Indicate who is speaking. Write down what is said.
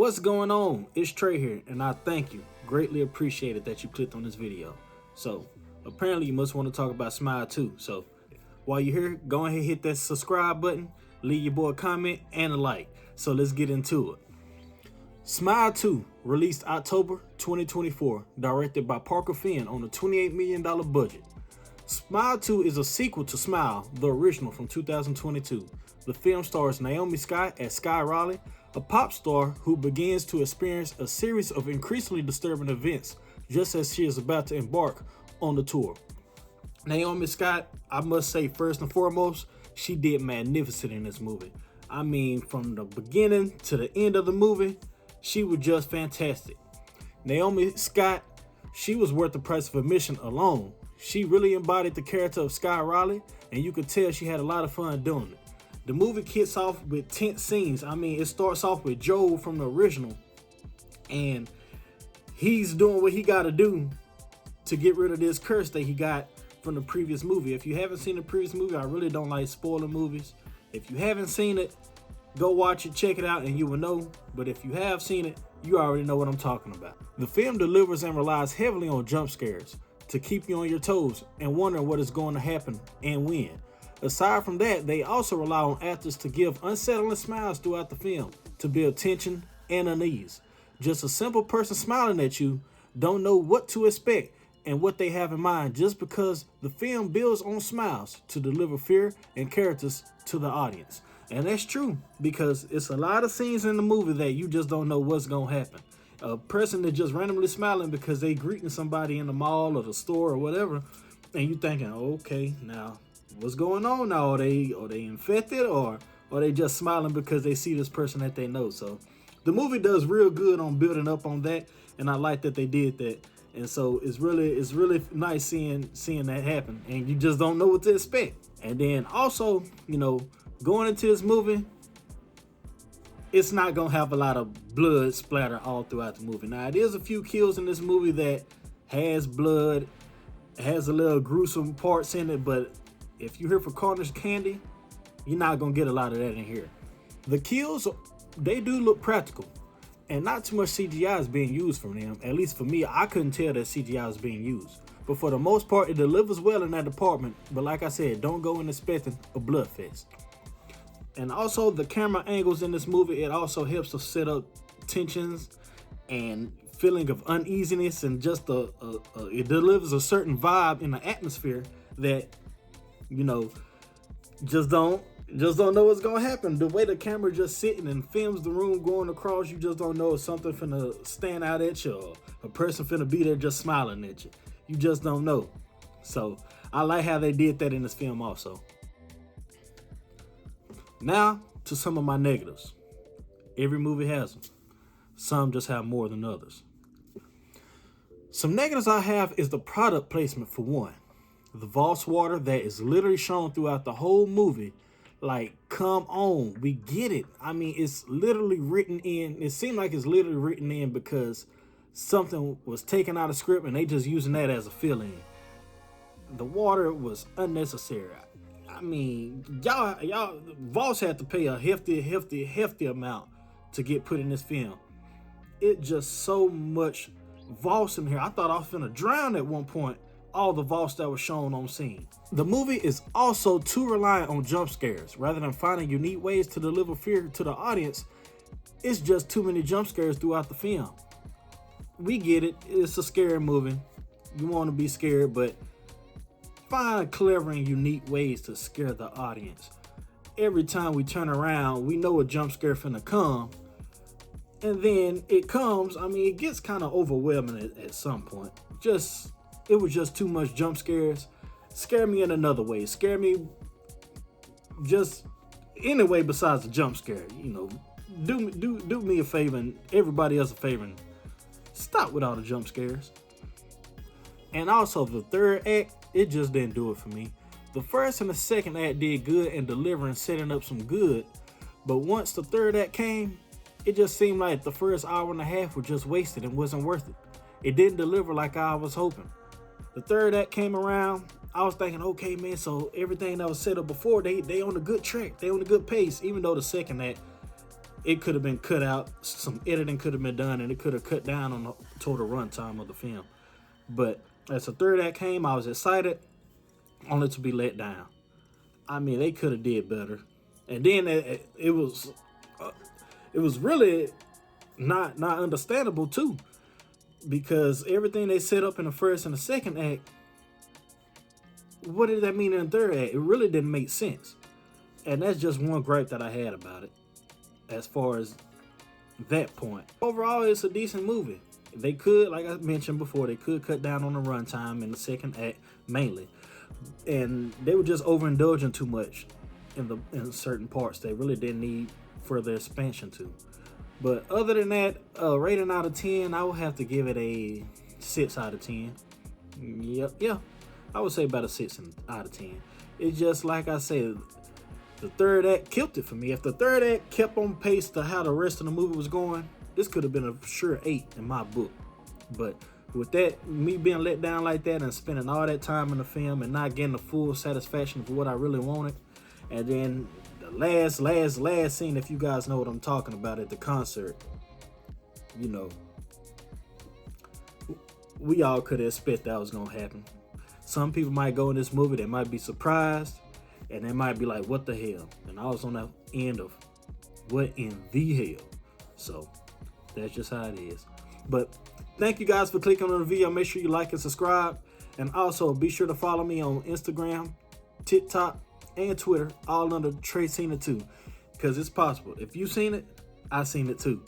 Speaker 1: What's going on? It's Trey here, and I thank you. Greatly appreciated that you clicked on this video. So, apparently you must want to talk about TreySeenITToo. So, while you're here, go ahead and hit that subscribe button, leave your boy a comment and a like. So let's get into it. TreySeenITToo, released October 2024, directed by Parker Finn on a $28 million budget. TreySeenITToo is a sequel to Smile, the original from 2022. The film stars Naomi Scott as Sky Riley, a pop star who begins to experience a series of increasingly disturbing events just as she is about to embark on the tour. Naomi Scott, I must say first and foremost, she did magnificent in this movie. I mean, from the beginning to the end of the movie, she was just fantastic. Naomi Scott, she was worth the price of admission alone. She really embodied the character of Sky Riley, and you could tell she had a lot of fun doing it. The movie kicks off with tense scenes. I mean, it starts off with Joel from the original, and he's doing what he got to do to get rid of this curse that he got from the previous movie. If you haven't seen the previous movie, I really don't like spoiling movies. If you haven't seen it, go watch it, check it out, and you will know. But if you have seen it, you already know what I'm talking about. The film delivers and relies heavily on jump scares to keep you on your toes and wondering what is going to happen and when. Aside from that, they also rely on actors to give unsettling smiles throughout the film to build tension and unease. Just a simple person smiling at you don't know what to expect and what they have in mind, just because the film builds on smiles to deliver fear and characters to the audience. And that's true, because it's a lot of scenes in the movie that you just don't know what's going to happen. A person that's just randomly smiling because they greeting somebody in the mall or the store or whatever, and you thinking, okay, now what's going on now? Are they infected, or are they just smiling because they see this person that they know? So the movie does real good on building up on that, and I like that they did that. And so it's really nice seeing that happen, and you just don't know what to expect. And then also, you know, going into this movie, it's not gonna have a lot of blood splatter all throughout the movie. Now, there's a few kills in this movie that has blood, has a little gruesome parts in it, but if you're here for Carnage Candy, you're not gonna get a lot of that in here. The kills, they do look practical, and not too much CGI is being used from them. At least for me, I couldn't tell that CGI was being used. But for the most part, it delivers well in that department. But like I said, don't go in expecting a blood fest. And also, the camera angles in this movie, it also helps to set up tensions and feeling of uneasiness, and just it delivers a certain vibe in the atmosphere that, you know, just don't know what's gonna happen. The way the camera just sitting and films the room going across, you just don't know if something finna stand out at you or a person finna be there just smiling at you. You just don't know. So I like how they did that in this film also. Now to some of my negatives. Every movie has them. Some just have more than others. Some negatives I have is the product placement, for one. The Voss water that is literally shown throughout the whole movie. Like, come on, we get it. I mean, it's literally written in. It seemed like it's literally written in because something was taken out of script and they just using that as a fill-in. The water was unnecessary. I mean, y'all, Voss had to pay a hefty amount to get put in this film. It just so much Voss in here. I thought I was finna drown at one point. All the Voss that was shown on scene. The movie is also too reliant on jump scares. Rather than finding unique ways to deliver fear to the audience, it's just too many jump scares throughout the film. We get it, it's a scary movie. You want to be scared, but find clever and unique ways to scare the audience. Every time we turn around, we know a jump scare finna come, and then it comes. I mean, it gets kind of overwhelming at some point. It was just too much jump scares. Scare me in another way. Scare me just any way besides the jump scare. You know, do me a favor and everybody else a favor and stop with all the jump scares. And also the third act, it just didn't do it for me. The first and the second act did good in delivering, setting up some good. But once the third act came, it just seemed like the first hour and a half was just wasted and wasn't worth it. It didn't deliver like I was hoping. The third act came around, I was thinking, okay, man, so everything that was set up before, they on a good track. They on a good pace, even though the second act it could have been cut out. Some editing could have been done, and it could have cut down on the total runtime of the film. But as the third act came, I was excited, only to be let down. I mean, they could have did better. And then it was really not understandable too, because everything they set up in the first and the second act, what did that mean in the third act? It really didn't make sense. And that's just one gripe that I had about it, as far as that point. Overall, it's a decent movie. They could, like I mentioned before, they could cut down on the runtime in the second act mainly, and they were just overindulging too much in certain parts. They really didn't need further expansion to. But other than that, rating out of 10, I would have to give it a 6 out of 10. Yeah, I would say about a 6 out of 10. It's just like I said, the third act killed it for me. If the third act kept on pace to how the rest of the movie was going, this could have been a sure 8 in my book. But with that, me being let down like that and spending all that time in the film and not getting the full satisfaction of what I really wanted, and then the last scene, if you guys know what I'm talking about, at the concert, you know, we all could expect that was gonna happen. Some people might go in this movie, they might be surprised, and they might be like, what the hell? And I was on the end of, what in the hell? So that's just how it is. But thank you guys for clicking on the video. Make sure you like and subscribe. And also be sure to follow me on Instagram, TikTok, and Twitter, all under TreySeenItToo. Because it's possible. If you've seen it, I've seen it too.